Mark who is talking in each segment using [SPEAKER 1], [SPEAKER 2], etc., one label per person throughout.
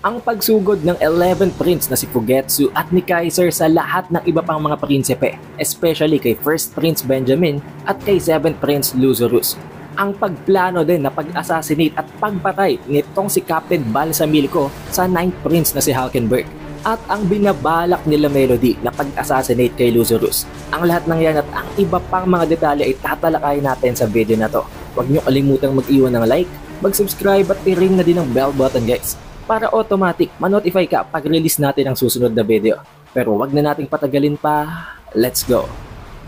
[SPEAKER 1] Ang pagsugod ng 11th Prince na si Fugetsu at ni Kaiser sa lahat ng iba pang mga prinsipe, especially kay 1st Prince Benjamin at kay 7th Prince Lazarus. Ang pagplano din na pag-assassinate at pagpatay nitong si Captain Balsamilco sa 9th Prince na si Hulkenberg. At ang binabalak nila Melody na pag-assassinate kay Lazarus. Ang lahat ng yan at ang iba pang mga detalye ay tatalakayin natin sa video na to. Huwag niyo kalimutang mag-iwan ng like, mag-subscribe at i-ring na din ang bell button guys, para automatic ma-notify ka pag release natin ang susunod na video. Pero wag na nating patagalin pa, let's go!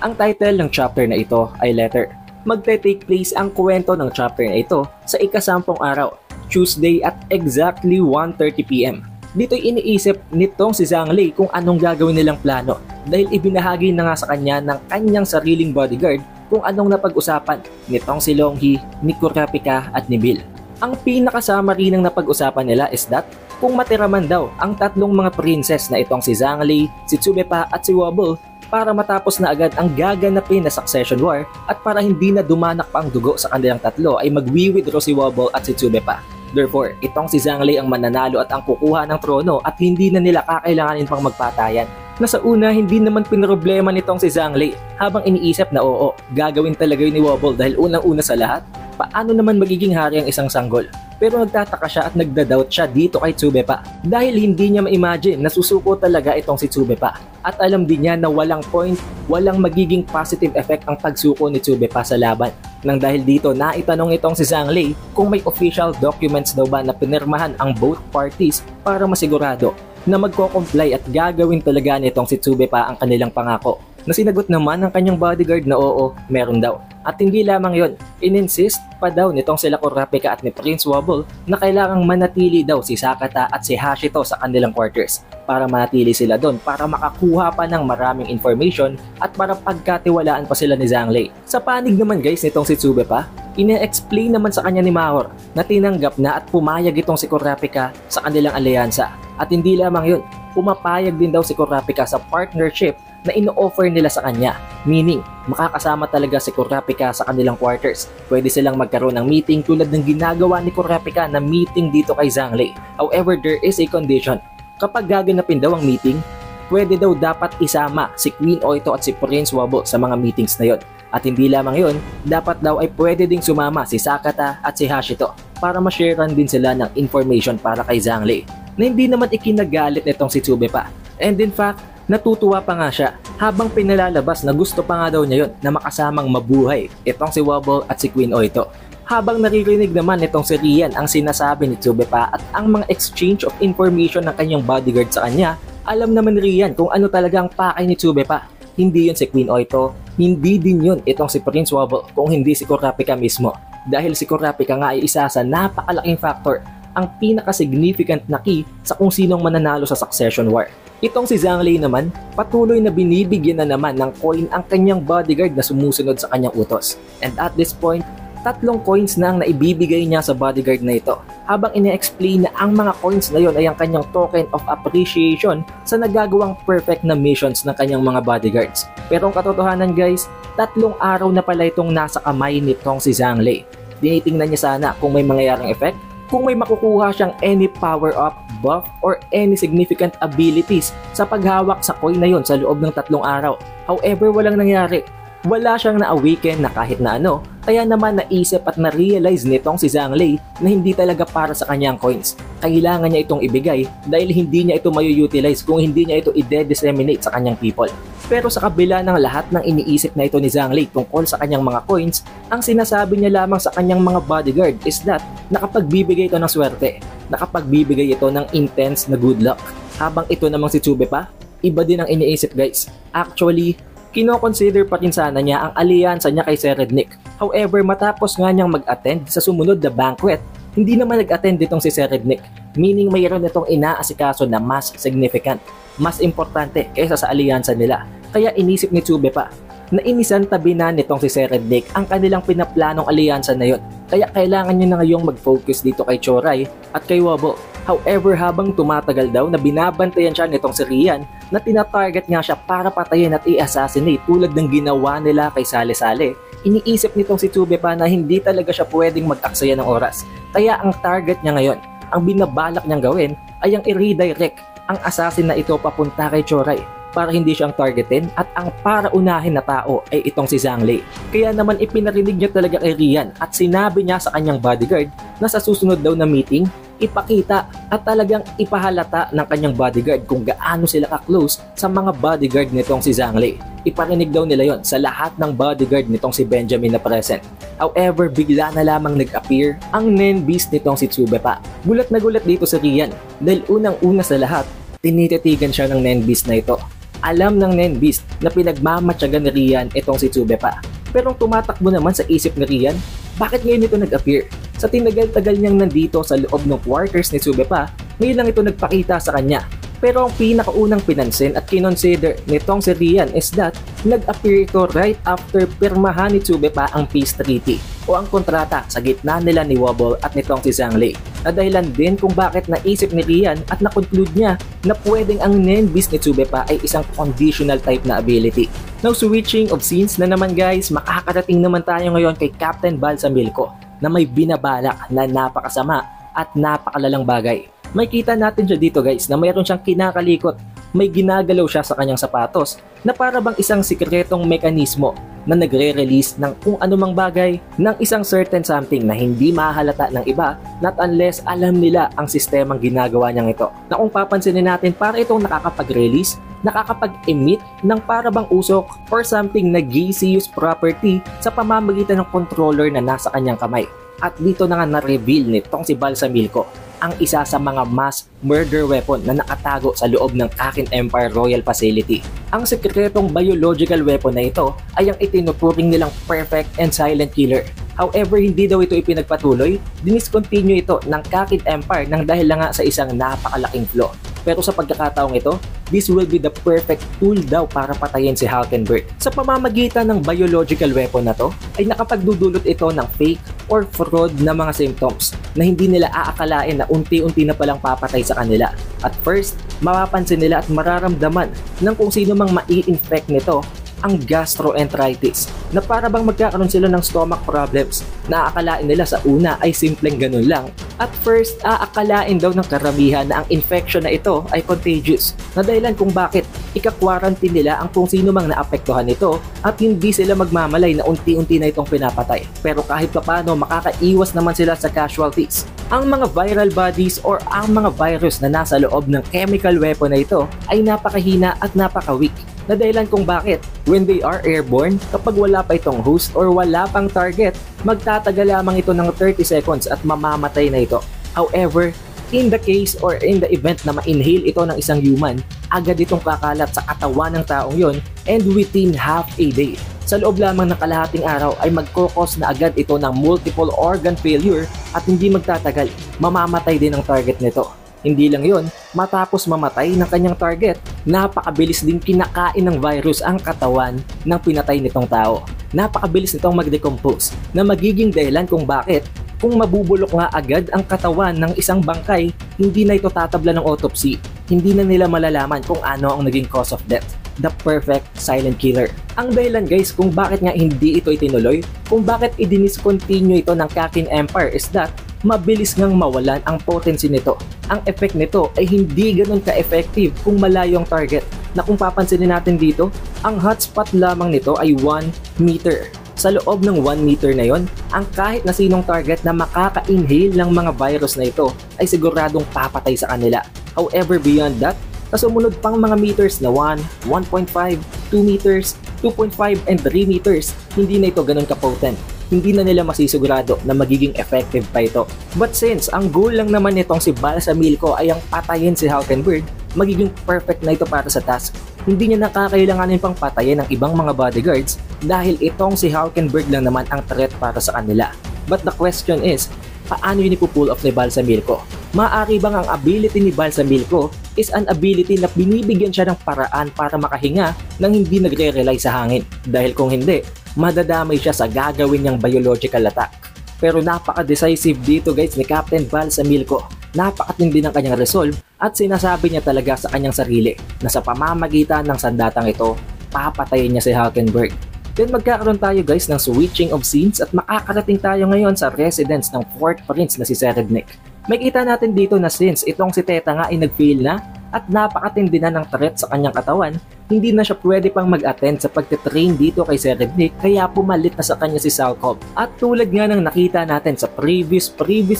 [SPEAKER 1] Ang title ng chapter na ito ay Letter. Magte-take place ang kwento ng chapter na ito sa ika-10 araw, Tuesday at exactly 1:30 PM. Dito'y iniisip nitong si Zhang Lei kung anong gagawin nilang plano dahil ibinahagi na nga sa kanya ng kanyang sariling bodyguard kung anong napag-usapan nitong si Longhee, ni Kurapika at ni Bill. Ang pinaka-summary ng napag-usapan nila is that kung matira man daw ang tatlong mga princess na itong si Zhang Lei, si Tsubepa at si Wobble para matapos na agad ang gaganapin na succession war at para hindi na dumanak pa ang dugo sa kanilang tatlo ay magwi-withdraw si Wobble at si Tsubepa. Therefore, itong si Zhang Lei ang mananalo at ang kukuha ng trono at hindi na nila kakailanganin pang magpatayan. Na sa una, hindi naman pinroblema nitong si Zhang Lei habang iniisip na oo, gagawin talaga yun ni Wobble dahil unang-una sa lahat, paano naman magiging hari ang isang sanggol? Pero nagtataka siya at nagda-doubt siya dito kay Tsubepa dahil hindi niya ma-imagine na susuko talaga itong si Tsubepa. At alam din niya na walang point, walang magiging positive effect ang pagsuko ni Tsubepa sa laban. Nang dahil dito, naitanong itong si Zhang Lei kung may official documents daw ba na pinirmahan ang both parties para masigurado na magko-comply at gagawin talaga nitong si Tsubepa ang kanilang pangako. Na sinagot naman ng kanyang bodyguard na oo, meron daw. At hindi lamang yon, in-insist pa daw nitong sila Kurapika at ni Prince Wobble na kailangang manatili daw si Sakata at si Hashito sa kanilang quarters para manatili sila doon para makakuha pa ng maraming information at para pagkatiwalaan pa sila ni Zhang Lei. Sa panig naman guys nitong si Tsubepa, ine-explain naman sa kanya ni Mahor na tinanggap na at pumayag itong si Kurapika sa kanilang alyansa. At hindi lamang yun, pumapayag din daw si Kurapika sa partnership na ino-offer nila sa kanya. Meaning, makakasama talaga si Kurapika sa kanilang quarters. Pwede silang magkaroon ng meeting tulad ng ginagawa ni Kurapika na meeting dito kay Zhang Lei. However, there is a condition. Kapag gaganapin daw ang meeting, pwede daw dapat isama si Queen Oito at si Prince Wobble sa mga meetings na yon. At hindi lamang yon, dapat daw ay pwede ding sumama si Sakata at si Hashito para ma-sharean din sila ng information para kay Zhang Lei na hindi naman ikinagalit nitong si Tsubepa. And in fact, natutuwa pa nga siya habang pinalalabas na gusto pa nga daw niya yon na makasamang mabuhay itong si Wobble at si Queen Oito. Habang naririnig naman itong si Rian ang sinasabi ni Tsubepa at ang mga exchange of information ng kanyang bodyguard sa kanya, alam naman ni Rian kung ano talaga ang pakay ni Tsubepa. Hindi yun si Queen Oito, hindi din yun itong si Prince Wobble kung hindi si Kurapika mismo. Dahil si Kurapika nga ay isa sa napakalaking factor, ang pinaka-significant na key sa kung sinong mananalo sa succession war. Itong si Zhang Lei naman, patuloy na binibigyan na naman ng coin ang kanyang bodyguard na sumusunod sa kanyang utos. And at this point, 3 coins na ang naibibigay niya sa bodyguard na ito. Habang ine-explain na ang mga coins na yon ay ang kanyang token of appreciation sa nagagawang perfect na missions ng kanyang mga bodyguards. Pero ang katotohanan guys, 3 araw na pala itong nasa kamay nitong si Zhang Lei. Tinitingnan niya sana kung may mangyayaring effect, kung may makukuha siyang any power-up, buff, or any significant abilities sa paghawak sa coin na yon sa loob ng 3 araw. However, walang nangyari. Wala siyang na-awaken na kahit na ano, kaya naman naisip at na-realize nitong si Zhang Lei na hindi talaga para sa kanyang coins. Kailangan niya itong ibigay dahil hindi niya ito mayu-utilize kung hindi niya ito i-disseminate sa kanyang people. Pero sa kabila ng lahat ng iniisip na ito ni Zhang Lei tungkol sa kanyang mga coins, ang sinasabi niya lamang sa kanyang mga bodyguard is that nakapagbibigay ito ng swerte, nakapagbibigay ito ng intense na good luck. Habang ito namang si Tsubepa, iba din ang iniisip guys. Actually, kino-consider pa rin sana niya ang alyansa niya kay Serednik. However, matapos nga niyang mag-attend sa sumunod na banquet, hindi naman nag-attend ditong si Serednik. Meaning mayroon itong inaasikaso na mas significant, mas importante kaysa sa alyansa nila. Kaya inisip ni Tsubepa na inisan tabi na nitong si Serednik ang kanilang pinaplanong alyansa na yon. Kaya kailangan niya na ngayong mag-focus dito kay Choray at kay Wobble. However, habang tumatagal daw na binabantayan siya nitong si Rian na tinatarget nga siya para patayin at i-assassinate tulad ng ginawa nila kay Sale-Sale, iniisip nitong si Tsubepa na hindi talaga siya pwedeng mag-aksaya ng oras. Kaya ang target niya ngayon, ang binabalak niyang gawin ay ang i-redirect ang assassin na ito papunta kay Choray para hindi siyang targetin at ang para unahin na tao ay itong si Zhang Li. Kaya naman ipinarinig niya talaga kay Rian at sinabi niya sa kanyang bodyguard na sa susunod daw na meeting, ipakita at talagang ipahalata ng kanyang bodyguard kung gaano sila ka-close sa mga bodyguard nitong si Zhang Li. Iparinig daw nila yon sa lahat ng bodyguard nitong si Benjamin na present. However, bigla na lamang nag-appear ang Nen Beast nitong si Tsubepa. Gulat na gulat dito si Rian dahil unang-una sa lahat, tinititigan siya ng Nen Beast na ito. Alam ng Nen Beast na pinagmamatyagan ni Rian itong si Tsubepa. Pero tumatakbo naman sa isip ni Rian, bakit ngayon ito nag-appear? Sa tinagal-tagal niyang nandito sa loob ng quarters ni Tsubepa, ngayon lang ito nagpakita sa kanya. Pero ang pinakaunang pinansin at kinonsider nitong si Rian is that nag-appear ito right after pirmahan ni Tsubepa ang peace treaty o ang kontrata sa gitna nila ni Wobble at nitong si Zhang Li. Na dahilan din kung bakit naisip ni Rian at na-conclude niya na pwedeng ang Nen Beast ni Tsubepa ay isang conditional type na ability. Now switching of scenes na naman guys, makakarating naman tayo ngayon kay Captain Balsamilko na may binabalak na napakasama at napakalalang bagay. May kita natin siya dito guys na mayroon siyang kinakalikot, may ginagalaw siya sa kanyang sapatos na para bang isang sikretong mekanismo na nagre-release ng kung anumang bagay ng isang certain something na hindi mahalata ng iba not unless alam nila ang sistemang ginagawa niyang ito. Na kung papansinin natin, para itong nakakapag-release, nakakapag-emit ng para bang usok or something na gaseous property sa pamamagitan ng controller na nasa kanyang kamay. At dito na nga na-reveal nitong si Balsamilko ang isa sa mga mass murder weapon na nakatago sa loob ng Kakin Empire Royal Facility. Ang sekretong biological weapon na ito ay ang itinuturing nilang perfect and silent killer. However, hindi daw ito ipinagpatuloy, diniscontinue ito ng Kakin Empire nang dahil lang nga sa isang napakalaking flaw. Pero sa pagkakataong ito, this will be the perfect tool daw para patayin si Hulkenberg. Sa pamamagitan ng biological weapon na to, ay nakapagdudulot ito ng fake or fraud na mga symptoms na hindi nila aakalain na unti-unti na palang papatay sa kanila. At first, mapapansin nila at mararamdaman ng kung sino mang mai-infect nito ang gastroenteritis na para bang magkakaroon sila ng stomach problems na aakalain nila sa una ay simpleng ganun lang. At first, aakalain daw ng karamihan na ang infection na ito ay contagious na dahilan kung bakit ika-quarantine nila ang kung sino mang naapektuhan nito at hindi sila magmamalay na unti-unti na itong pinapatay. Pero kahit papano makakaiwas naman sila sa casualties. Ang mga viral bodies or ang mga virus na nasa loob ng chemical weapon na ito ay napakahina at napaka-weak. Na dahilan kung bakit when they are airborne, kapag wala pa itong host or wala pang target, magtatagal lamang ito ng 30 seconds at mamamatay na ito. However, in the case or in the event na ma-inhale ito ng isang human, agad itong kakalat sa katawan ng taong yon and within half a day. Sa loob lamang ng kalahating araw ay magkokos na agad ito ng multiple organ failure at hindi magtatagal, mamamatay din ang target nito. Hindi lang yon, matapos mamatay ng kanyang target, napakabilis din kinakain ng virus ang katawan ng pinatay nitong tao. Napakabilis nitong mag-decompose na magiging dahilan kung bakit kung mabubulok nga agad ang katawan ng isang bangkay, hindi na ito tatabla ng autopsy. Hindi na nila malalaman kung ano ang naging cause of death. The perfect silent killer. Ang dahilan guys kung bakit nga hindi ito itinuloy, kung bakit i-discontinue ito ng Kakin Empire is that mabilis ngang mawalan ang potency nito. Ang effect nito ay hindi ganun ka-effective kung malayo ang target. Na kung papansinin natin dito, ang hotspot lamang nito ay 1 meter. Sa loob ng 1 meter na yon, ang kahit na sinong target na makaka-inhale ng mga virus na ito ay siguradong papatay sa kanila. However, beyond that, sa sumunod pang mga meters na 1, 1.5, 2 meters, 2.5 and 3 meters, hindi na ito ganun ka-potent. Hindi na nila masisigurado na magiging effective pa ito. But since ang goal lang naman nitong si Balsamilko ay ang patayin si Hulkenberg, magiging perfect na ito para sa task. Hindi niya nakakailanganin pang patayin ng ibang mga bodyguards dahil itong si Hulkenberg lang naman ang threat para sa kanila. But the question is, paano yun ipupull off ni Balsamilko? Maaari bang ang ability ni Balsamilko is an ability na binibigyan siya ng paraan para makahinga nang hindi nagre-rely sa hangin? Dahil kung hindi, madadamay siya sa gagawin niyang biological attack. Pero napaka-decisive dito guys ni Captain Balsamilko. Napakatindi ng kanyang resolve at sinasabi niya talaga sa kanyang sarili na sa pamamagitan ng sandatang ito, papatayin niya si Hulkenberg. Then magkakaroon tayo guys ng switching of scenes at makakarating tayo ngayon sa residence ng 4th Prince na si Serednik. Makita natin dito na since itong si Teta nga ay nag-fail na at napakatindi na ng threat sa kanyang katawan, hindi na siya pwede pang mag-attend sa pagtitrain dito kay Serednik kaya pumalit na sa kanya si Salkov. At tulad nga ng nakita natin sa previous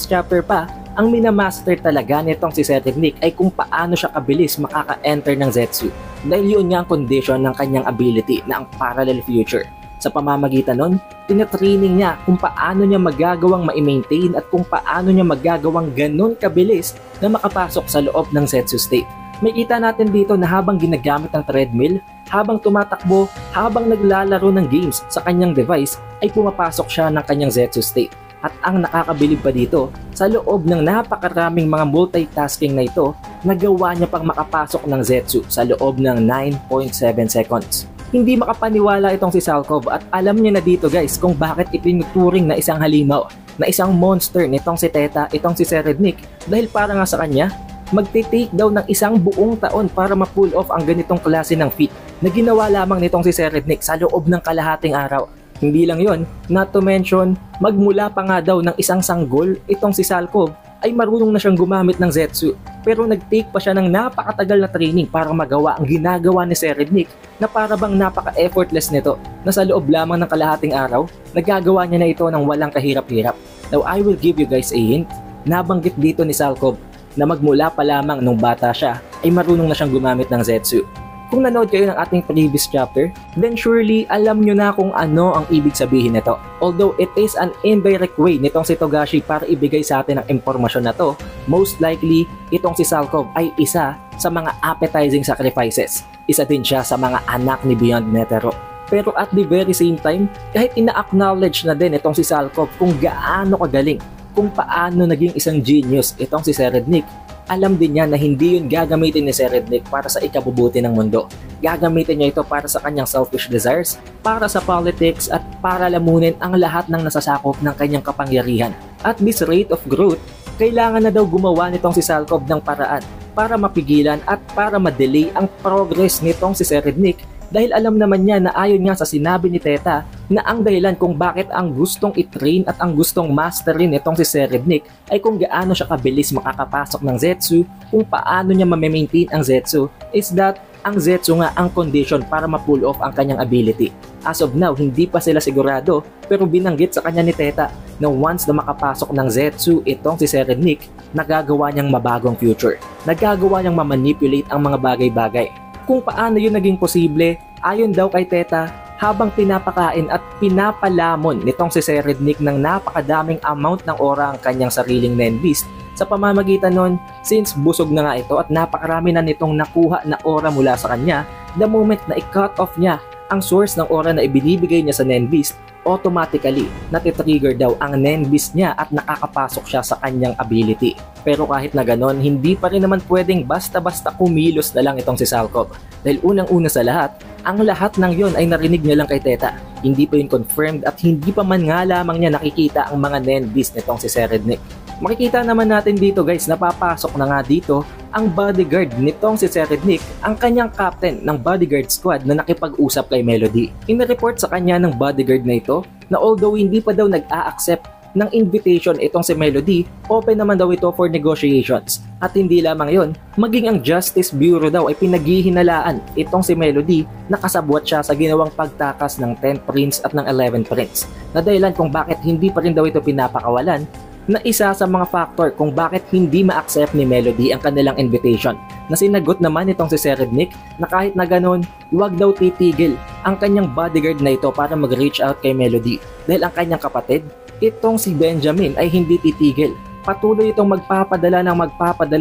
[SPEAKER 1] chapter pa, ang minamaster talaga nitong si Serednik ay kung paano siya kabilis makaka-enter ng Zetsu. Dahil yun nga ang condition ng kanyang ability na ang Parallel Future. Sa pamamagitan nun, tinatraining niya kung paano niya magagawang ma-maintain at kung paano niya magagawang ganun kabilis na makapasok sa loob ng Zetsu state. Makita natin dito na habang ginagamit ang treadmill, habang tumatakbo, habang naglalaro ng games sa kanyang device, ay pumapasok siya ng kanyang Zetsu state. At ang nakakabilib pa dito, sa loob ng napakaraming mga multitasking na ito, nagawa niya pang makapasok ng Zetsu sa loob ng 9.7 seconds. Hindi makapaniwala itong si Salkov at alam niya na dito guys kung bakit itinuturing na isang halimaw, na isang monster nitong si Teta, itong si Serednik, dahil para nga sa kanya, magte-take daw ng isang buong taon para ma-pull off ang ganitong klase ng feat na ginawa lamang nitong si Serednik sa loob ng kalahating araw. Hindi lang yon, not to mention, magmula pa nga daw ng isang sanggol, itong si Salkov ay marunong na siyang gumamit ng Zetsu. Pero nag-take pa siya ng napakatagal na training para magawa ang ginagawa ni Serednik na para bang napaka-effortless nito na sa loob lamang ng kalahating araw, nagagawa niya na ito ng walang kahirap-hirap. Now I will give you guys a hint, nabanggit dito ni Salkov na magmula pa lamang nung bata siya ay marunong na siyang gumamit ng Zetsu. Kung nanood kayo ng ating previous chapter, then surely alam nyo na kung ano ang ibig sabihin nito. Although it is an indirect way nitong si Togashi para ibigay sa atin ang impormasyon na to, most likely itong si Salkov ay isa sa mga appetizing sacrifices. Isa din siya sa mga anak ni Beyond Netero. Pero at the very same time, kahit ina-acknowledge na din itong si Salkov kung gaano kagaling, kung paano naging isang genius itong si Serednik, alam din niya na hindi yun gagamitin ni Serednik para sa ikabubuti ng mundo. Gagamitin niya ito para sa kanyang selfish desires, para sa politics at para lamunin ang lahat ng nasasakop ng kanyang kapangyarihan. At this rate of growth, kailangan na daw gumawa nitong si Salkov ng paraan para mapigilan at para ma-delay ang progress nitong si Serednik dahil alam naman niya na ayon nga sa sinabi ni Teta na ang dahilan kung bakit ang gustong i-train at ang gustong masterin nitong si Serednik ay kung gaano siya kabilis makakapasok ng Zetsu, kung paano niya ma-maintain ang Zetsu, is that ang Zetsu nga ang condition para ma-pull off ang kanyang ability. As of now, hindi pa sila sigurado pero binanggit sa kanya ni Teta na once na makapasok ng Zetsu itong si Serednik, nagagawa niyang mabagong future. Nagagawa niyang ma-manipulate ang mga bagay-bagay. Kung paano yun naging posible, ayon daw kay Teta, habang pinapakain at pinapalamon nitong si Serednik ng napakadaming amount ng ora ang kanyang sariling Nen Beast, sa pamamagitan nun, since busog na nga ito at napakarami na nitong nakuha na ora mula sa kanya, the moment na i-cut off niya ang source ng ora na ibinibigay niya sa Nen Beast, automatically natitrigger daw ang Nen Beast niya at nakakapasok siya sa kanyang ability. Pero kahit na ganon, hindi pa rin naman pwedeng basta-basta kumilos na lang itong si Salkov. Dahil unang-una sa lahat, ang lahat ng yon ay narinig niya lang kay Teta. Hindi pa yun confirmed at hindi pa man nga lamang niya nakikita ang mga Nen Beast nitong si Serednik. Makikita naman natin dito guys, napapasok na nga dito ang bodyguard nitong si Serednik, ang kanyang captain ng bodyguard squad na nakipag-usap kay Melody. Inireport sa kanya ng bodyguard na ito na although hindi pa daw nag-a-accept ng invitation itong si Melody, open naman daw ito for negotiations. At hindi lamang yon, maging ang Justice Bureau daw ay pinaghihinalaan itong si Melody na kasabwat siya sa ginawang pagtakas ng 10th Prince at ng 11th Prince. Na dahilan kung bakit hindi pa rin daw ito pinapakawalan, na isa sa mga factor kung bakit hindi ma-accept ni Melody ang kanilang invitation. Na sinagot naman itong si Serednik na kahit na ganun, huwag daw titigil ang kanyang bodyguard na ito para mag-reach out kay Melody. Dahil ang kanyang kapatid, itong si Benjamin ay hindi titigil. Patuloy itong magpapadala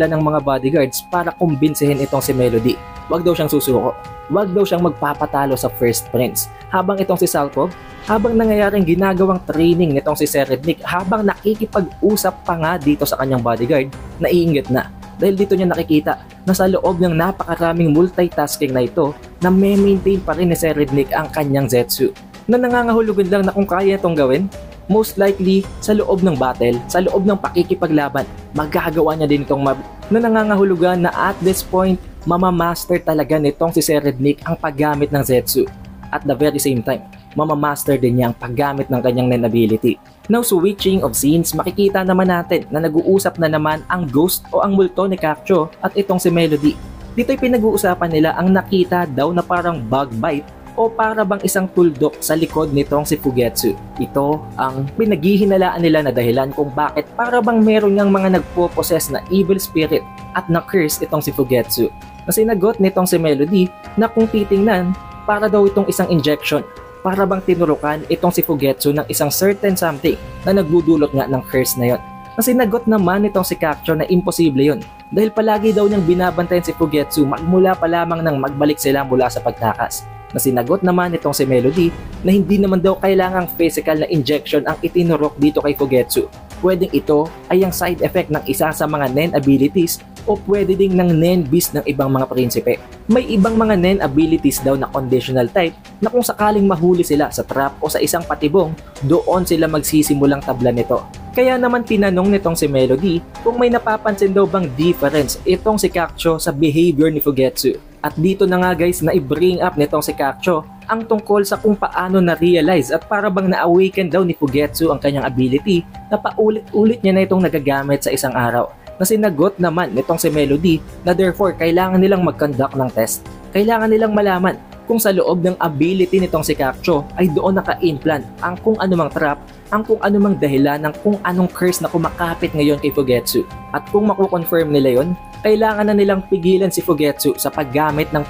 [SPEAKER 1] ng mga bodyguards para kumbinsihin itong si Melody. Huwag daw siyang susuko. Huwag daw siyang magpapatalo sa First Prince. Habang itong si Salkov, habang nangyayaring ginagawang training nitong si Serednik, habang nakikipag-usap pa nga dito sa kanyang bodyguard, naiinggit na. Dahil dito niya nakikita na sa loob ng napakaraming multitasking na ito, na may-maintain pa rin ni Serednik ang kanyang Zetsu. Na nangangahulugan lang na kung kaya itong gawin, most likely sa loob ng battle, sa loob ng pakikipaglaban, magagawa niya din itong na nangangahulugan na at this point, mamamaster talaga nitong si Serednik ang paggamit ng Zetsu. At the very same time, mamamaster din niya ang paggamit ng kanyang Nen ability. Now switching of scenes, makikita naman natin na nag-uusap na naman ang ghost o ang multo ni Kakcho at itong si Melody. Dito'y pinag-uusapan nila ang nakita daw na parang bug bite o para bang isang tuldok sa likod nitong si Fugetsu. Ito ang pinaghihinalaan nila na dahilan kung bakit para bang meron ngang mga nagpo-possess na evil spirit at na-curse itong si Fugetsu. Na sinagot nitong si Melody na kung titingnan, para daw itong isang injection, para bang tinurukan itong si Fugetsu ng isang certain something na nagdudulot nga ng curse na yon. Na sinagot naman nitong si Kakcho na imposible yon dahil palagi daw niyang binabantayan si Fugetsu magmula pa lamang nang magbalik sila mula sa pagtakas. Na sinagot naman nitong si Melody na hindi naman daw kailangang physical na injection ang itinurok dito kay Fugetsu. Pwedeng ito ay ang side effect ng isa sa mga Nen abilities o pwede ding ng Nen beast ng ibang mga prinsipe. May ibang mga Nen abilities daw na conditional type na kung sakaling mahuli sila sa trap o sa isang patibong, doon sila magsisimulang tabla nito. Kaya naman tinanong nitong si Melody kung may napapansin daw bang difference itong si Kakcho sa behavior ni Fugetsu. At dito na nga guys na i-bring up nitong si Kakcho ang tungkol sa kung paano na-realize at para bang na-awaken daw ni Fugetsu ang kanyang ability na paulit-ulit niya na itong nagagamit sa isang araw. Na sinagot naman nitong si Melody na therefore kailangan nilang mag-conduct ng test. Kailangan nilang malaman kung sa loob ng ability nitong si Kakcho ay doon naka-implant ang kung anumang trap, ang kung anumang dahilan ng kung anong curse na kumakapit ngayon kay Fugetsu. At kung makukonfirm nila yon, kailangan na nilang pigilan si Fugetsu sa paggamit ng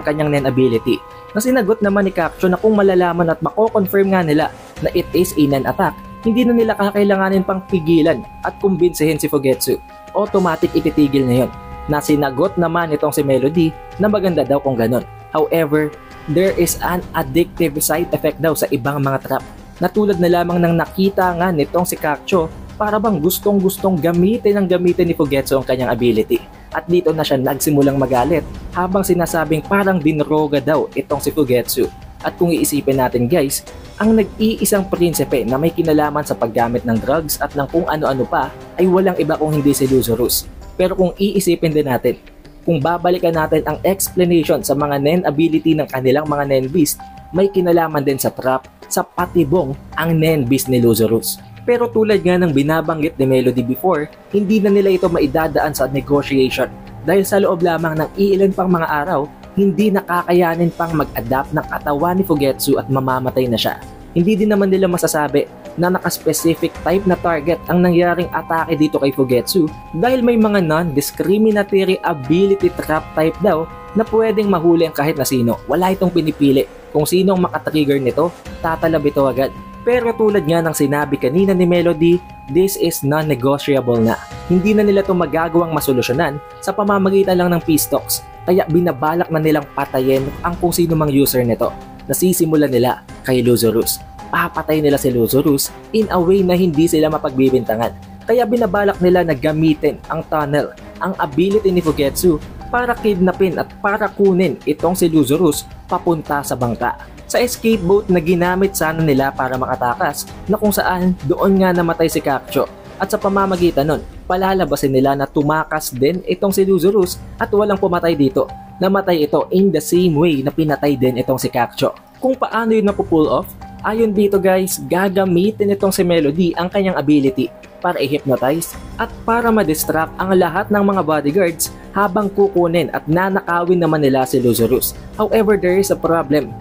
[SPEAKER 1] kanyang Nen ability. Na sinagot naman ni Kakcho na kung malalaman at makukonfirm nga nila na it is a Nen attack, hindi na nila kakailanganin pang pigilan at kumbinsihin si Fugetsu. Automatic ititigil na yon. Na sinagot naman itong si Melody na maganda daw kung ganon. However, there is an addictive side effect daw sa ibang mga trap. Na tulad na lamang ng nakita nga nitong si Kakcho, para bang gustong-gustong gamitin ni Fugetsu ang kanyang ability. At dito na siya nagsimulang magalit habang sinasabing parang dinroga daw itong si Fugetsu. At kung iisipin natin guys, ang nag-iisang prinsipe na may kinalaman sa paggamit ng drugs at ng kung ano-ano pa ay walang iba kung hindi si Lazarus. Pero kung iisipin din natin, kung babalikan natin ang explanation sa mga Nen ability ng kanilang mga Nen beast, may kinalaman din sa trap, sa patibong ang Nen beast ni Lazarus. Pero tulad nga ng binabanggit ni Melody before, hindi na nila ito maidadaan sa negotiation dahil sa loob lamang ng iilan pang mga araw, hindi nakakayanin pang mag-adapt ng katawan ni Fugetsu at mamamatay na siya. Hindi din naman nila masasabi na naka-specific type na target ang nangyaring atake dito kay Fugetsu dahil may mga non-discriminatory ability trap type daw na pwedeng mahuli ang kahit na sino. Wala itong pinipili. Kung sino ang makatrigger nito, tatalab ito agad. Pero tulad nga ng sinabi kanina ni Melody, this is non-negotiable na. Hindi na nila ito magagawang masolusyonan sa pamamagitan lang ng peace talks. Kaya binabalak na nilang patayin ang kung sino mang user nito. Nasisimulan nila kay Lazarus. Papatay nila si Lazarus in a way na hindi sila mapagbibintangan. Kaya binabalak nila na gamitin ang tunnel, ang ability ni Fugetsu para kidnapin at para kunin itong si Lazarus papunta sa bangka. Sa escape boat na ginamit sana nila para makatakas na kung saan doon nga namatay si Kakcho. At sa pamamagitan nun, palalabasin nila na tumakas din itong si Lazarus at walang pumatay dito. Namatay ito in the same way na pinatay din itong si Kakcho. Kung paano yun napupull off, ayon dito guys, gagamitin itong si Melody ang kanyang ability para i-hypnotize at para ma-distract ang lahat ng mga bodyguards habang kukunin at nanakawin naman nila si Lazarus. However, there is a problem.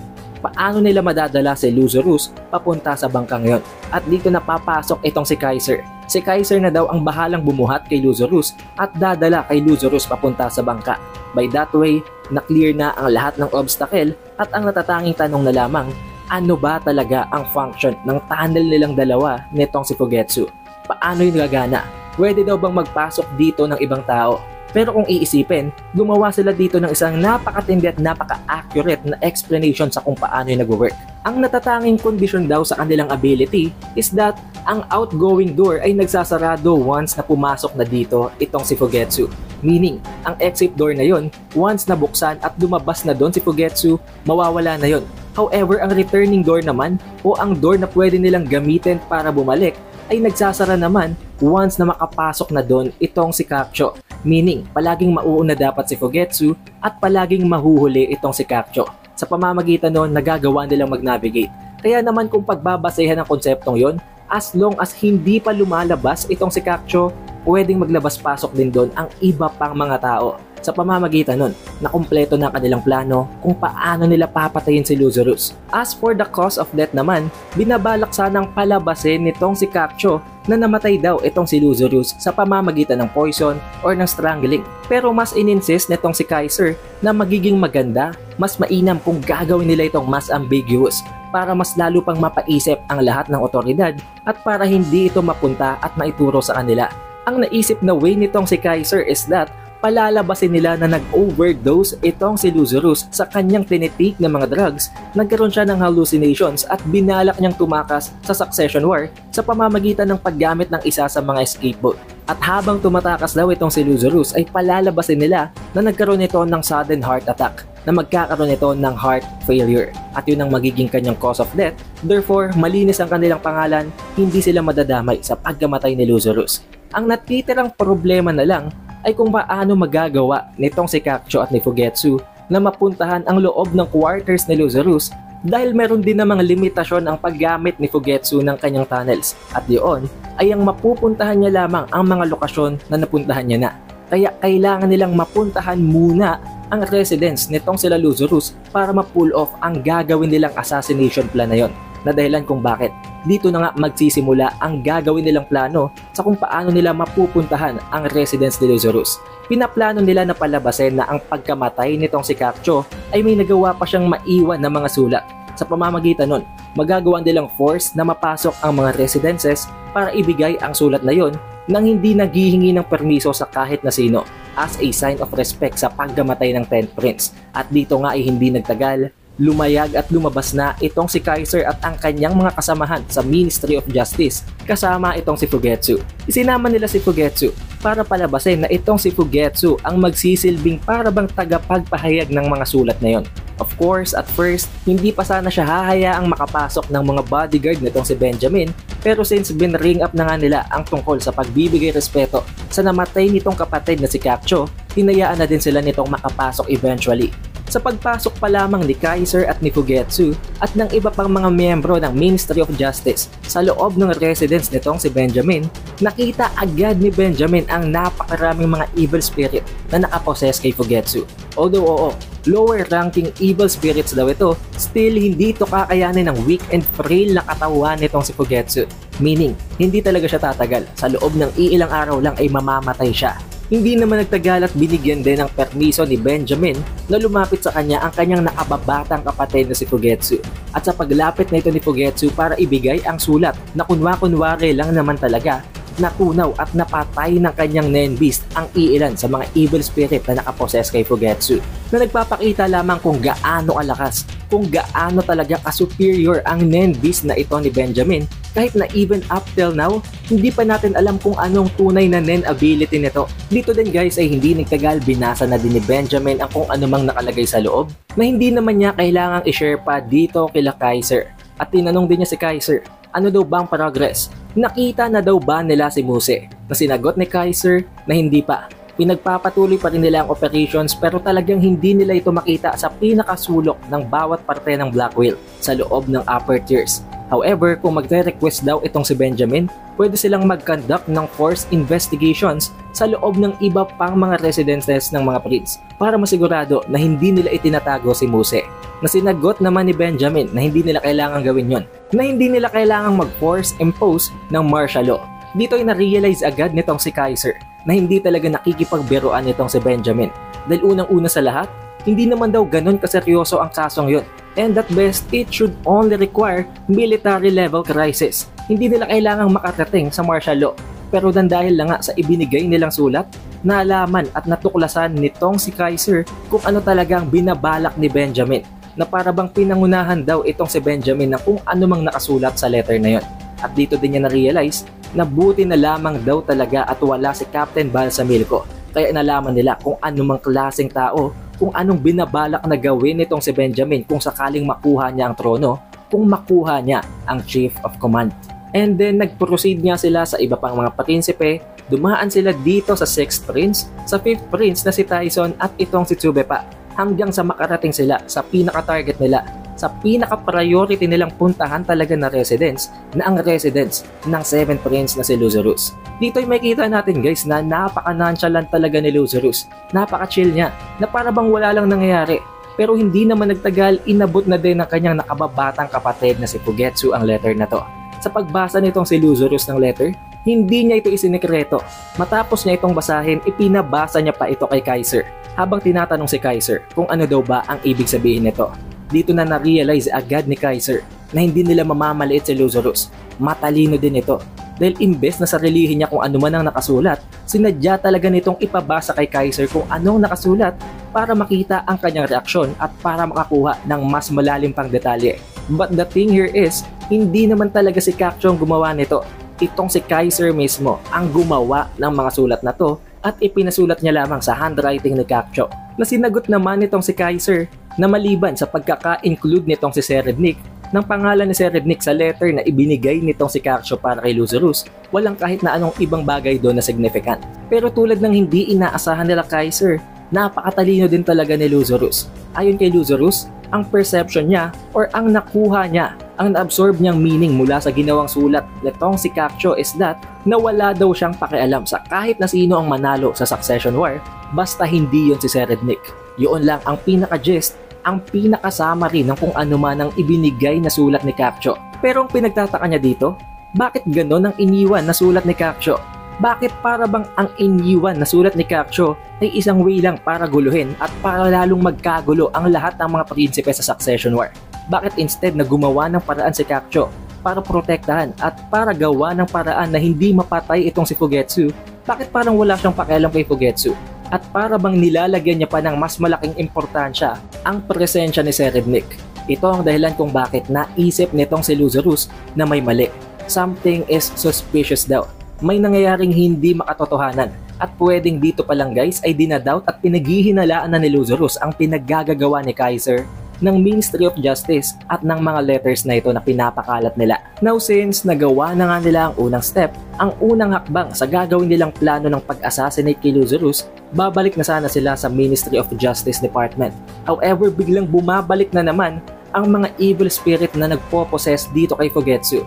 [SPEAKER 1] Paano nila madadala si Lazarus papunta sa bangkang yon? At dito na papasok itong si Kaiser. Si Kaiser na daw ang bahalang bumuhat kay Lazarus at dadala kay Lazarus papunta sa bangka. By that way, na-clear na ang lahat ng obstacle at ang natatanging tanong na lamang, ano ba talaga ang function ng tunnel nilang dalawa nitong si Fugetsu? Paano yun gagana? Pwede daw bang magpasok dito ng ibang tao? Pero kung iisipin, gumawa sila dito ng isang napakatindi at napaka-accurate na explanation sa kung paano yung nag-work. Ang natatanging kondisyon daw sa kanilang ability is that ang outgoing door ay nagsasarado once na pumasok na dito itong si Fugetsu. Meaning, ang exit door na yon, once na buksan at lumabas na doon si Fugetsu, mawawala na yon. However, ang returning door naman o ang door na pwede nilang gamitin para bumalik ay nagsasara naman once na makapasok na doon itong si Kakcho. Meaning, palaging mauuna dapat si Fugetsu at palaging mahuhuli itong si Kakcho. Sa pamamagitan noon, nagagawa nilang mag-navigate. Kaya naman kung pagbabasehan ng konseptong yon, As long as hindi pa lumalabas itong si Caccio, pwedeng maglabas-pasok din doon ang iba pang mga tao sa pamamagitan nun na kumpleto ng kanilang plano kung paano nila papatayin si Lazarus. As for the cause of death naman, binabalak sanang palabasin nitong si Caccio na namatay daw itong si Lazarus sa pamamagitan ng poison or ng strangling. Pero mas ininsist nitong si Kaiser na magiging maganda, mas mainam kung gagawin nila itong mas ambiguous para mas lalo pang mapaisip ang lahat ng otoridad at para hindi ito mapunta at maituro sa kanila. Ang naisip na way nitong si Kaiser is that palalabasin nila na nag-overdose itong si Lazarus sa kanyang tinitik na mga drugs, nagkaroon siya ng hallucinations at binalak niyang tumakas sa succession war sa pamamagitan ng paggamit ng isa sa mga escape boat. At habang tumatakas daw itong si Lazarus ay palalabasin nila na nagkaroon ito ng sudden heart attack, na magkakaroon ito ng heart failure at yun ang magiging kanyang cause of death. Therefore, malinis ang kanilang pangalan, hindi sila madadamay sa pagkamatay ni Lazarus. Ang natitirang problema na lang ay kung paano magagawa nitong si Caccio at ni Fugetsu na mapuntahan ang loob ng quarters ni Lazarus dahil meron din namang limitasyon ang paggamit ni Fugetsu ng kanyang tunnels at yun ay ang mapupuntahan niya lamang ang mga lokasyon na napuntahan niya na. Kaya kailangan nilang mapuntahan muna ang residence nitong sila Lazarus para ma-pull off ang gagawin nilang assassination plan na yon, na dahilan kung bakit dito na nga magsisimula ang gagawin nilang plano sa kung paano nila mapupuntahan ang residence ni Lazarus. Pinaplano nila na palabasin na ang pagkamatay nitong si Caccio ay may nagawa pa siyang maiwan na mga sulat. Sa pamamagitan nun, magagawa nilang force na mapasok ang mga residences para ibigay ang sulat na yon nang hindi naghihingi ng permiso sa kahit na sino as a sign of respect sa pagkamatay ng 10th Prince. At dito nga ay hindi nagtagal, lumayag at lumabas na itong si Kaiser at ang kanyang mga kasamahan sa Ministry of Justice kasama itong si Fugetsu. Isinama nila si Fugetsu para palabasin na itong si Fugetsu ang magsisilbing para bang tagapagpahayag ng mga sulat na yon. Of course, at first, hindi pa sana siya hahayaang makapasok ng mga bodyguard nitong si Benjamin, pero since binring up na nga nila ang tungkol sa pagbibigay respeto sa namatay nitong kapatid na si Caccio, hinayaan na din sila nitong makapasok eventually. Sa pagpasok pa lamang ni Kaiser at ni Fugetsu at ng iba pang mga miyembro ng Ministry of Justice sa loob ng residence nitong si Benjamin, nakita agad ni Benjamin ang napakaraming mga evil spirit na nakaposes kay Fugetsu. Although oo, lower ranking evil spirits daw ito, still hindi ito kakayanin ng weak and frail na katawan nitong si Fugetsu. Meaning, hindi talaga siya tatagal, sa loob ng iilang araw lang ay mamamatay siya. Hindi naman nagtagal at binigyan din ng permiso ni Benjamin na lumapit sa kanya ang kanyang nakababatang kapatid na si Fugetsu. At sa paglapit na ito ni Fugetsu para ibigay ang sulat na kunwa-kunwari lang naman talaga, natunaw at napatay ng kanyang Nenbeast ang iilan sa mga evil spirit na nakaposes kay Fugetsu, na nagpapakita lamang kung gaano kalakas, kung gaano talaga ka-superior ang Nenbeast na ito ni Benjamin, kahit na even up till now, hindi pa natin alam kung anong tunay na Nen ability nito. Dito din guys ay hindi nagtagal, binasa na din ni Benjamin ang kung anumang nakalagay sa loob, na hindi naman niya kailangang i-share pa dito kila Kaiser. At tinanong din niya si Kaiser, ano daw bang progress? Nakita na daw ba nila si Muse? Na sinagot ni Kaiser na hindi pa. Pinagpapatuloy pa rin nila ang operations pero talagang hindi nila ito makita sa pinakasulok ng bawat parte ng Black Whale sa loob ng upper tiers. However, kung magre-request daw itong si Benjamin, pwede silang mag-conduct ng force investigations sa loob ng iba pang mga residences ng mga prince para masigurado na hindi nila itinatago si Muse. Na sinagot naman ni Benjamin na hindi nila kailangan gawin yon, na hindi nila kailangang mag-force impose ng martial law. Dito ay na-realize agad nitong si Kaiser na hindi talaga nakikipagbiruan nitong si Benjamin. Dahil unang-una sa lahat, hindi naman daw ganun kaseryoso ang kasong yon. And at best, it should only require military level crisis. Hindi nila kailangang makarating sa martial law. Pero dahil lang nga sa ibinigay nilang sulat, nalaman at natuklasan nitong si Kaiser kung ano talagang binabalak ni Benjamin, na para bang pinangunahan daw itong si Benjamin na kung ano mang nakasulat sa letter na yon. At dito din niya na-realize na buti na lamang daw talaga at wala si Captain Balsamilco. Kaya nalaman nila kung ano mang klaseng tao, kung anong binabalak na gawin nitong si Benjamin kung sakaling makuha niya ang trono, kung makuha niya ang Chief of Command. And then nag-proceed nga sila sa iba pang mga prinsipe, dumaan sila dito sa 6th Prince, sa 5th Prince na si Tyson at itong si Tsube pa, hanggang sa makarating sila sa pinaka-target nila sa pinaka-priority nilang puntahan talaga na residence na ang residence ng 7th Prince na si Lazarus. Dito ay makita natin guys na napaka-nonchalant talaga ni Lazarus. Napaka-chill niya na para bang wala lang nangyayari. Pero hindi naman nagtagal, inabot na din ng kanyang nakababatang kapatid na si Fugetsu ang letter na to. Sa pagbasa nitong si Lazarus ng letter, hindi niya ito isinikreto. Matapos niya itong basahin, ipinabasa niya pa ito kay Kaiser habang tinatanong si Kaiser kung ano daw ba ang ibig sabihin nito. Dito na na-realize agad ni Kaiser na hindi nila mamamaliit si Lazarus. Matalino din ito dahil imbes na sarilihin niya kung ano man ang nakasulat, sinadya talaga nitong ipabasa kay Kaiser kung anong nakasulat para makita ang kanyang reaksyon at para makakuha ng mas malalim pang detalye. But the thing here is, hindi naman talaga si Kakcho ang gumawa nito. Itong si Kaiser mismo ang gumawa ng mga sulat na to at ipinasulat niya lamang sa handwriting ni Kakcho. Na sinagot naman nitong si Kaiser na maliban sa pagkaka-include nitong si Serednik ng pangalan ni Serednik sa letter na ibinigay nitong si Kakcho para kay Lazarus, walang kahit na anong ibang bagay doon na significant. Pero tulad ng hindi inaasahan nila Kaiser, napakatalino din talaga ni Lazarus. Ayon kay Lazarus, ang perception niya or ang nakuha niya, ang na-absorb niyang meaning mula sa ginawang sulat nitong si Kakcho is that na wala daw siyang pakialam sa kahit na sino ang manalo sa Succession War basta hindi yon si Serednik. Yun lang ang pinaka-gist, ang pinaka-summary ng kung ano man ang ibinigay na sulat ni Kakcho. Pero ang pinagtataka niya dito, bakit ganon ang iniwan na sulat ni Kakcho? Bakit para bang ang iniwan na sulat ni Kakcho ay isang way lang para guluhin at para lalong magkagulo ang lahat ng mga prinsipe sa Succession War? Bakit instead na gumawa ng paraan si Kakcho para protektahan at para gawa ng paraan na hindi mapatay itong si Fugetsu? Bakit parang wala siyang pakialam kay Fugetsu? At para bang nilalagyan niya pa ng mas malaking importansya ang presensya ni Serednik? Ito ang dahilan kung bakit naisip nitong si Lazarus na may mali. Something is suspicious daw. May nangyayaring hindi makatotohanan at pwedeng dito pa lang guys ay dinadoubt at pinaghihinalaan na ni Lazarus ang pinaggagawa ni Kaiser ng Ministry of Justice at ng mga letters na ito na pinapakalat nila. Now since nagawa na nga nila ang unang step, ang unang hakbang sa gagawin nilang plano ng pag-assassinate kay Lazarus, babalik na sana sila sa Ministry of Justice Department. However, biglang bumabalik na naman ang mga evil spirit na nagpo-possess dito kay Fugetsu.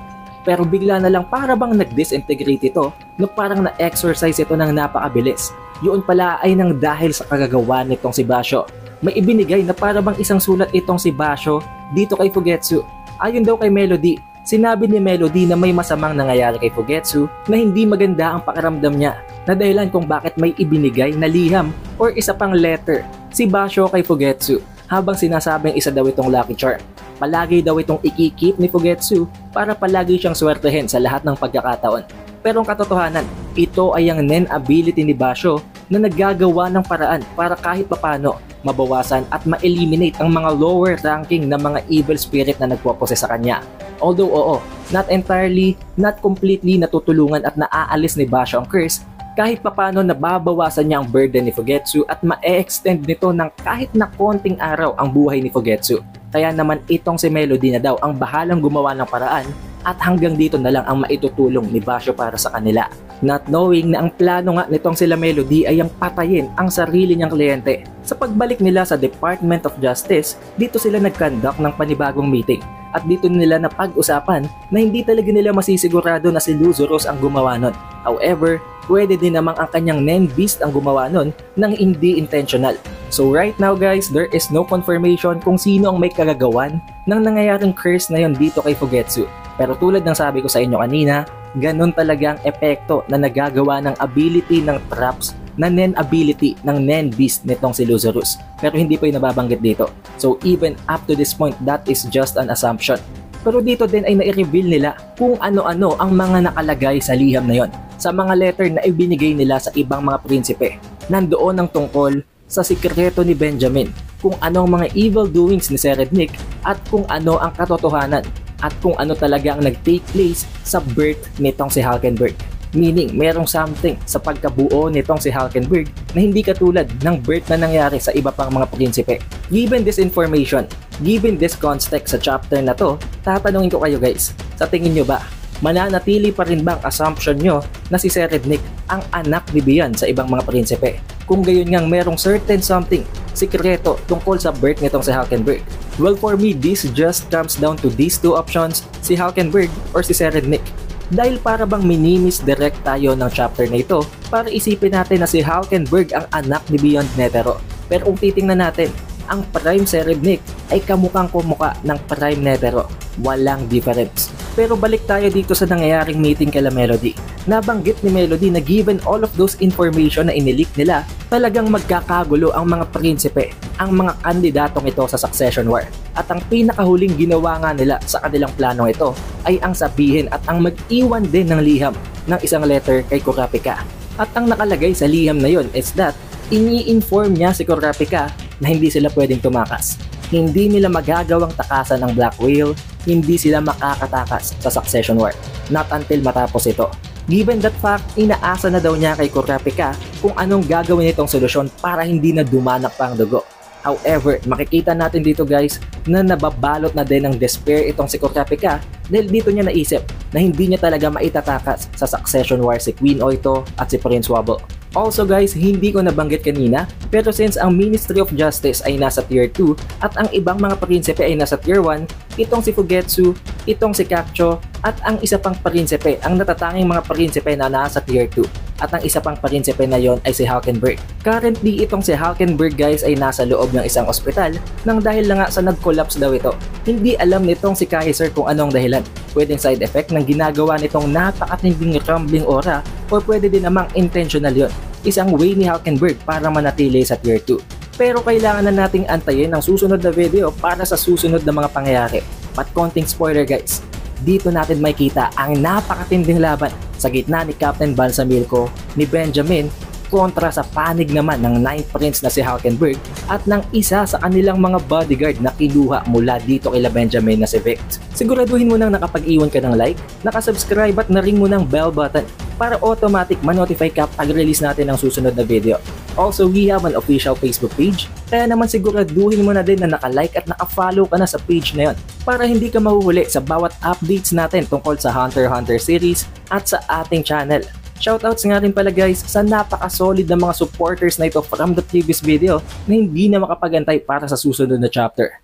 [SPEAKER 1] Pero bigla na lang para bang nag-disintegrate ito no parang na-exercise ito ng napakabilis. Yun pala ay nang dahil sa kagagawa nitong si Basho. May ibinigay na para bang isang sulat itong si Basho dito kay Fugetsu. Ayon daw kay Melody, sinabi ni Melody na may masamang nangyayari kay Fugetsu na hindi maganda ang pakiramdam niya na dahilan kung bakit may ibinigay na liham or isa pang letter si Basho kay Fugetsu habang sinasabing isa daw itong lucky charm. Palagi daw itong ikikip ni Fugetsu para palagi siyang swertehin sa lahat ng pagkakataon. Pero ang katotohanan, ito ay ang Nen ability ni Basho na naggagawa ng paraan para kahit papano mabawasan at ma-eliminate ang mga lower ranking na mga evil spirit na nagpopose sa kanya. Although oo, not entirely, not completely natutulungan at naaalis ni Basho ang curse, kahit papano nababawasan niya ang burden ni Fugetsu at ma-extend nito ng kahit na konting araw ang buhay ni Fugetsu. Kaya naman itong si Melody na daw ang bahalang gumawa ng paraan at hanggang dito na lang ang maitutulong ni Basho para sa kanila. Not knowing na ang plano nga nitong sila Melody ay ang patayin ang sarili niyang kliyente. Sa pagbalik nila sa Department of Justice, dito sila nag-conduct ng panibagong meeting. At dito nila napag-usapan na hindi talaga nila masisigurado na si Lazarus ang gumawa nun. However, pwede din namang ang kanyang Nen Beast ang gumawa nun nang hindi intentional. So right now guys, there is no confirmation kung sino ang may kagagawan ng nangyayaring curse na yon dito kay Fugetsu. Pero tulad ng sabi ko sa inyo kanina, ganun talaga ang epekto na nagagawa ng ability ng traps na Nen ability ng Nen Beast nitong si Lazarus. Pero hindi pa yung nababanggit dito. So even up to this point, that is just an assumption. Pero dito din ay nai-reveal nila kung ano-ano ang mga nakalagay sa liham na yon, sa mga letter na ibinigay nila sa ibang mga prinsipe. Nandoon ang tungkol sa sikreto ni Benjamin, kung anong mga evil doings ni Serednik at kung ano ang katotohanan at kung ano talaga ang nag-take place sa birth nitong si Hulkenberg. Meaning, merong something sa pagkabuo nitong si Hulkenberg na hindi katulad ng birth na nangyari sa iba pang mga prinsipe. Given this information, given this context sa chapter na to, tatanungin ko kayo guys, sa tingin nyo ba, mananatili pa rin bang assumption nyo na si Serednik ang anak ni Bian sa ibang mga prinsipe? Kung gayon ngang merong certain something sikreto tungkol sa birth nitong si Hulkenberg? Well, for me, this just comes down to these two options, si Hulkenberg or si Serednik. Dahil para bang minimisdirect tayo ng chapter na ito para isipin natin na si Hulkenberg ang anak ni Beyond Netero. Pero kung titingnan natin, ang Prime Serednik ay kamukhang kumuka ng Prime Netero. Walang difference. Pero balik tayo dito sa nangyayaring meeting kala Melody. Nabanggit ni Melody na given all of those information na inileak nila, talagang magkakagulo ang mga prinsipe, ang mga kandidatong ito sa Succession War. At ang pinakahuling ginawa nga nila sa kanilang planong ito ay ang sabihin at ang mag-iwan din ng liham ng isang letter kay Kurapika. At ang nakalagay sa liham na yon is that ini-inform niya si Kurapika na hindi sila pwedeng tumakas. Hindi nila magagawang takasan ng Black Whale, hindi sila makakatakas sa Succession War. Not until matapos ito. Given that fact, inaasa na daw niya kay Kurapika kung anong gagawin itong solusyon para hindi na dumanak pa ang dugo. However, makikita natin dito guys na nababalot na din ng despair itong si Kurapika dahil dito niya naisip na hindi niya talaga maitatakas sa Succession War si Queen Oito at si Prince Wobble. Also guys, hindi ko nabanggit kanina pero since ang Ministry of Justice ay nasa Tier 2 at ang ibang mga prinsipe ay nasa Tier 1, itong si Fugetsu, itong si Kakcho at ang isa pang prinsipe, ang natatanging mga prinsipe na nasa Tier 2 at ang isa pang prinsipe na yon ay si Hulkenberg. Currently itong si Hulkenberg guys ay nasa loob ng isang ospital nang dahil na nga sa nag-collapse daw ito. Hindi alam nitong si Kaiser kung anong dahilan. Pwedeng side effect ng ginagawa nitong napakatinding rumbling aura o pwede din namang intentional yon. Isang way ni Hulkenberg para manatili sa Tier 2. Pero kailangan na nating antayin ang susunod na video para sa susunod na mga pangyayari. At konting spoiler guys, dito natin makita ang napakatinding laban sa gitna ni Captain Balsamilko, ni Benjamin, kontra sa panig naman ng 9th Prince na si Hulkenberg at ng isa sa kanilang mga bodyguard na kinuha mula dito kila Benjamin na si Vict. Siguraduhin mo nang nakapag-iwan ka ng like, nakasubscribe at na-ring mo ng bell button para automatic ma-notify ka pag release natin ng susunod na video. Also, we have an official Facebook page, kaya naman siguraduhin mo na din na naka-like at naka-follow ka na sa page na yon para hindi ka mahuhuli sa bawat updates natin tungkol sa Hunter x Hunter series at sa ating channel. Shoutouts nga rin pala guys sa napaka-solid na mga supporters na ito from the previous video na hindi na makapagantay para sa susunod na chapter.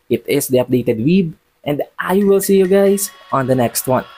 [SPEAKER 1] It is The Updated Weeb and I will see you guys on the next one.